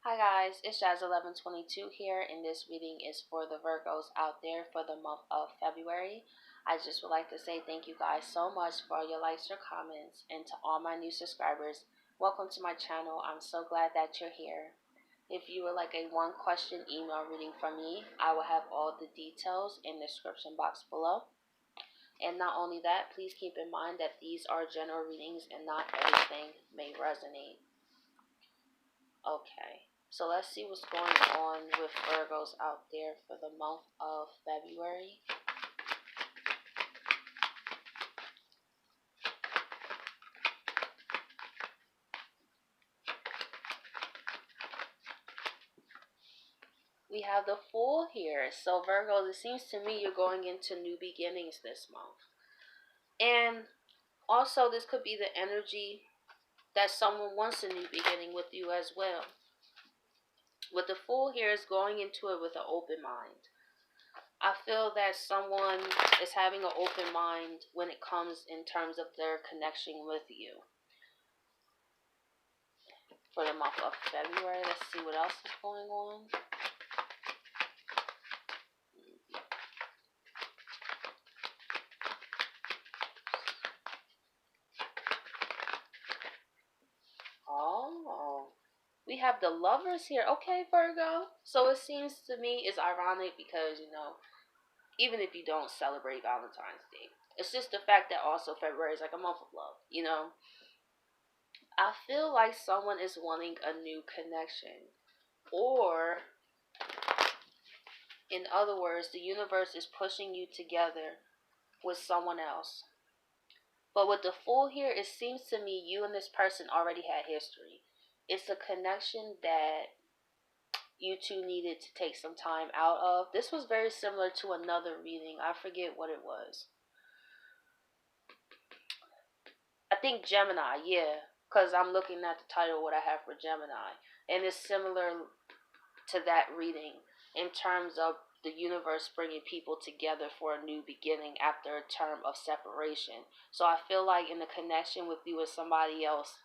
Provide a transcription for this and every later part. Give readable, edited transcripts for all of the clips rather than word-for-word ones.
Hi guys, it's Jazz1122 here, and this reading is for the Virgos out there for the month of February. I just would like to say thank you guys so much for all your likes, your comments, and to all my new subscribers. Welcome to my channel. I'm so glad that you're here. If you would like a one question email reading from me, I will have all the details in the description box below. And not only that, please keep in mind that these are general readings and not everything may resonate. Okay. So let's see what's going on with Virgos out there for the month of February. We have the Fool here. So Virgos, it seems to me you're going into new beginnings this month. And also this could be the energy that someone wants a new beginning with you as well. With the Fool here is going into it with an open mind. I feel that someone is having an open mind when it comes in terms of their connection with you. For the month of February, let's see what else is going on. Oh, we have the Lovers here. Okay, Virgo. So it seems to me it's ironic because, even if you don't celebrate Valentine's Day, it's just the fact that also February is like a month of love. I feel like someone is wanting a new connection. Or, in other words, the universe is pushing you together with someone else. But with the Fool here, it seems to me you and this person already had history. It's a connection that you two needed to take some time out of. This was very similar to another reading. I forget what it was. I think Gemini, yeah. Because I'm looking at the title, what I have for Gemini. And it's similar to that reading in terms of the universe bringing people together for a new beginning after a term of separation. So I feel like in the connection with you with somebody else,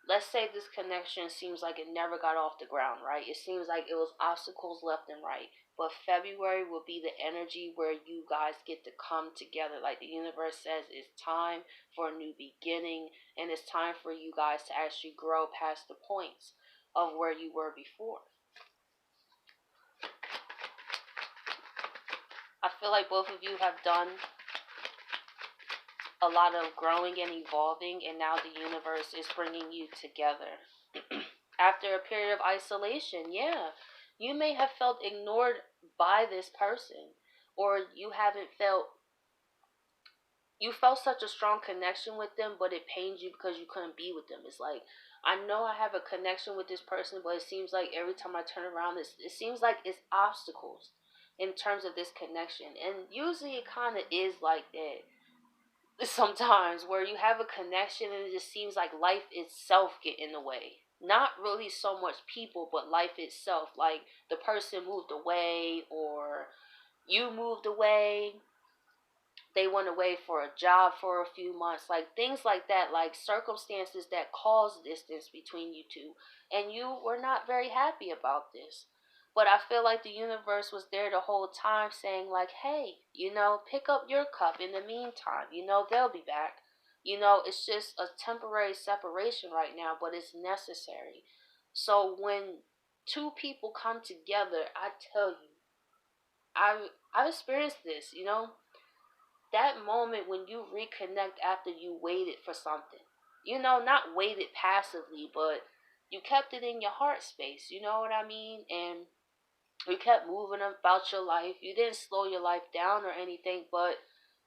let's say this connection seems like it never got off the ground, right? It seems like it was obstacles left and right. But February will be the energy where you guys get to come together. Like the universe says, it's time for a new beginning. And it's time for you guys to actually grow past the points of where you were before. I feel like both of you have done a lot of growing and evolving, and now the universe is bringing you together. After a period of isolation, yeah, you may have felt ignored by this person, or you felt such a strong connection with them, but it pains you because you couldn't be with them. It's like, I know I have a connection with this person, but it seems like every time I turn around, it seems like it's obstacles in terms of this connection. And usually it kind of is like that sometimes, where you have a connection and it just seems like life itself get in the way. Not really so much people, but life itself. Like the person moved away, or you moved away, they went away for a job for a few months, like things like that, like circumstances that caused distance between you two, and you were not very happy about this. But I feel like the universe was there the whole time saying like, hey, pick up your cup in the meantime. They'll be back. It's just a temporary separation right now, but it's necessary. So when two people come together, I tell you, I've experienced this, that moment when you reconnect after you waited for something. Not waited passively, but you kept it in your heart space, you know what I mean? And you kept moving about your life. You didn't slow your life down or anything, but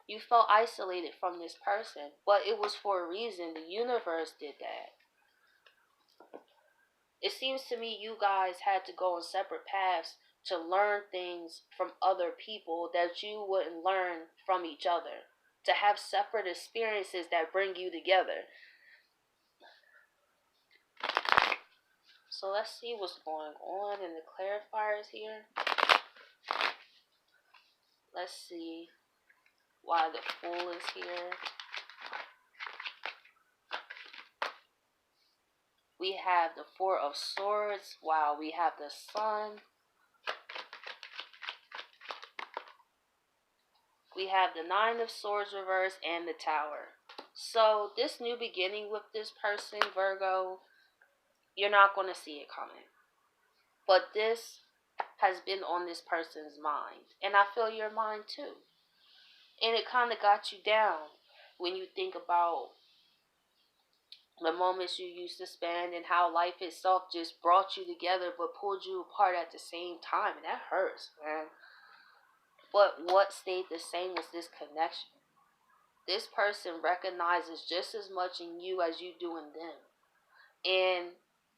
you felt isolated from this person. But it was for a reason. The universe did that. It seems to me you guys had to go on separate paths to learn things from other people that you wouldn't learn from each other. To have separate experiences that bring you together. So let's see what's going on in the clarifiers here. Let's see why the Fool is here. We have the Four of Swords. Wow, we have the Sun. We have the Nine of Swords reverse and the Tower. So this new beginning with this person, Virgo, you're not going to see it coming. But this has been on this person's mind. And I feel your mind too. And it kind of got you down when you think about the moments you used to spend and how life itself just brought you together but pulled you apart at the same time. And that hurts, man. But what stayed the same was this connection. This person recognizes just as much in you as you do in them. And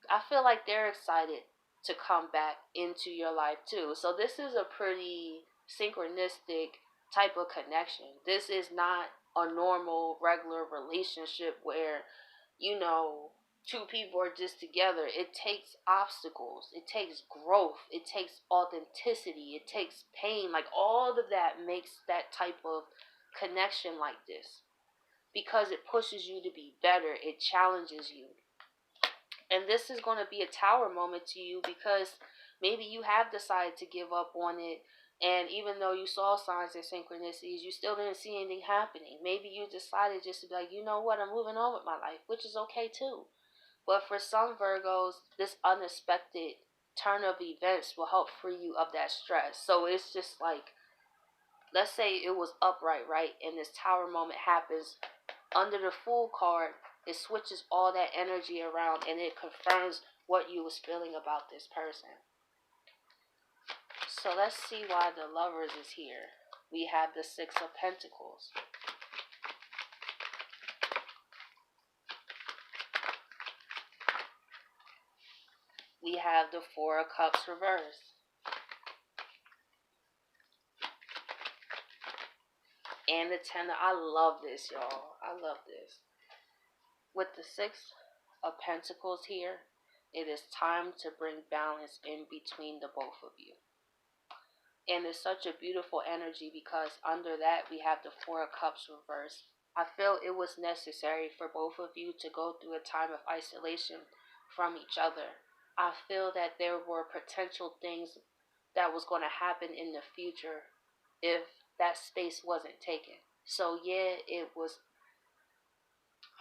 I feel like they're excited to come back into your life too. So this is a pretty synchronistic type of connection. This is not a normal, regular relationship where, you know, two people are just together. It takes obstacles. It takes growth. It takes authenticity. It takes pain. Like all of that makes that type of connection like this. Because it pushes you to be better. It challenges you. And this is going to be a tower moment to you because maybe you have decided to give up on it. And even though you saw signs and synchronicities, you still didn't see anything happening. Maybe you decided just to be like, you know what, I'm moving on with my life, which is okay too. But for some Virgos, this unexpected turn of events will help free you of that stress. So it's just like, let's say it was upright, right? And this tower moment happens. Under the Fool card, it switches all that energy around and it confirms what you was feeling about this person. So let's see why the Lovers is here. We have the Six of Pentacles. We have the Four of Cups reversed. And the Ten. I love this, y'all. I love this. With the Six of Pentacles here, it is time to bring balance in between the both of you. And it's such a beautiful energy because under that we have the Four of Cups reversed. I feel it was necessary for both of you to go through a time of isolation from each other. I feel that there were potential things that was going to happen in the future if that space wasn't taken. So yeah, it was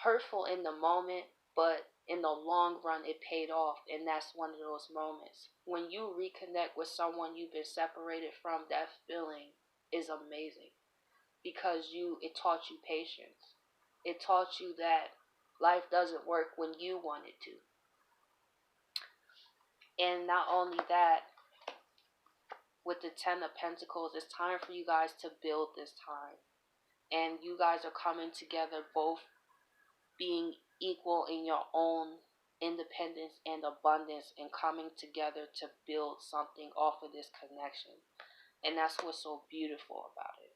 hurtful in the moment, but in the long run it paid off. And that's one of those moments when you reconnect with someone you've been separated from. That feeling is amazing because it taught you patience. It taught you that life doesn't work when you want it to. And not only that, with the Ten of Pentacles, it's time for you guys to build this time. And you guys are coming together, both being equal in your own independence and abundance, and coming together to build something off of this connection. And that's what's so beautiful about it.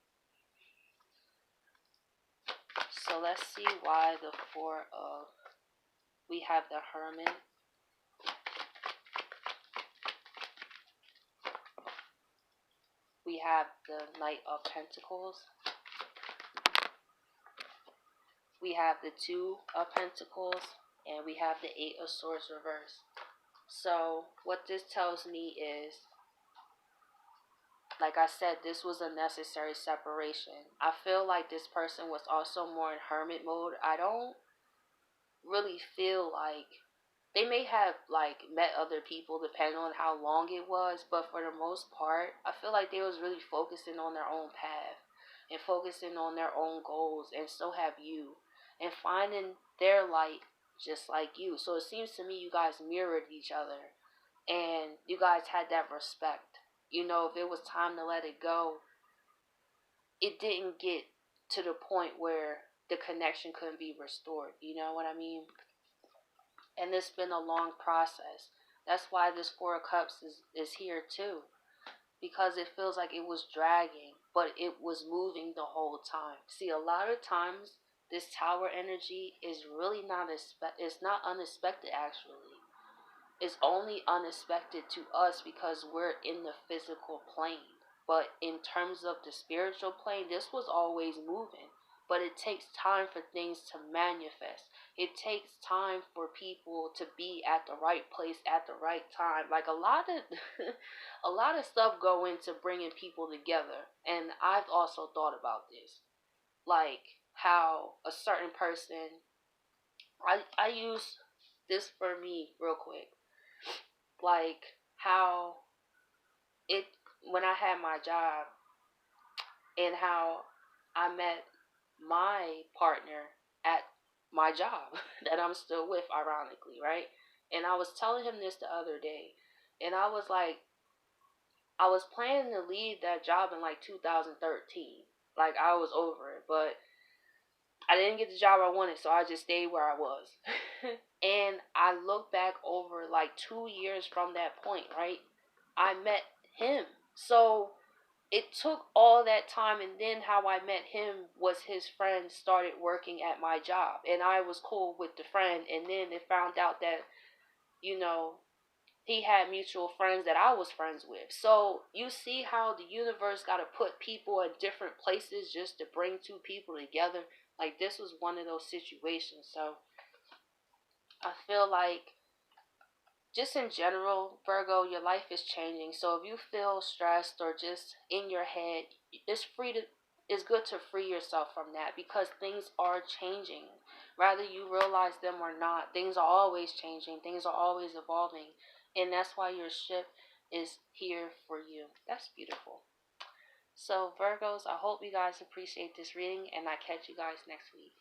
So let's see why the we have the Hermit. We have the Knight of Pentacles. We have the Two of Pentacles. And we have the Eight of Swords reversed. So what this tells me is, like I said, this was a necessary separation. I feel like this person was also more in hermit mode. I don't really feel like they may have like met other people depending on how long it was, but for the most part, I feel like they was really focusing on their own path and focusing on their own goals, and so have you, and finding their light just like you. So it seems to me you guys mirrored each other and you guys had that respect. You know, if it was time to let it go, it didn't get to the point where the connection couldn't be restored. You know what I mean? And it's been a long process. That's why this Four of Cups is here too. Because it feels like it was dragging, but it was moving the whole time. See, a lot of times, this Tower energy is really it's not unexpected actually. It's only unexpected to us because we're in the physical plane. But in terms of the spiritual plane, this was always moving. but it takes time for things to manifest. It takes time for people to be at the right place at the right time. Like a lot of a lot of stuff go into bringing people together. And I've also thought about this. Like how a certain person, I use this for me real quick. Like how it, when I had my job, and how I met my partner at my job that I'm still with, ironically, right? And I was telling him this the other day, and I was like, I was planning to leave that job in like 2013. Like, I was over it, but I didn't get the job I wanted, so I just stayed where I was. And I look back over like 2 years from that point, right? I met him. So it took all that time, and then how I met him was his friend started working at my job, and I was cool with the friend, and then it found out that, you know, he had mutual friends that I was friends with. So you see how the universe got to put people in different places just to bring two people together. Like, this was one of those situations. So I feel like, just in general, Virgo, your life is changing. So if you feel stressed or just in your head, it's free to it's good to free yourself from that, because things are changing. Whether you realize them or not, things are always changing. Things are always evolving. And that's why your ship is here for you. That's beautiful. So Virgos, I hope you guys appreciate this reading, and I catch you guys next week.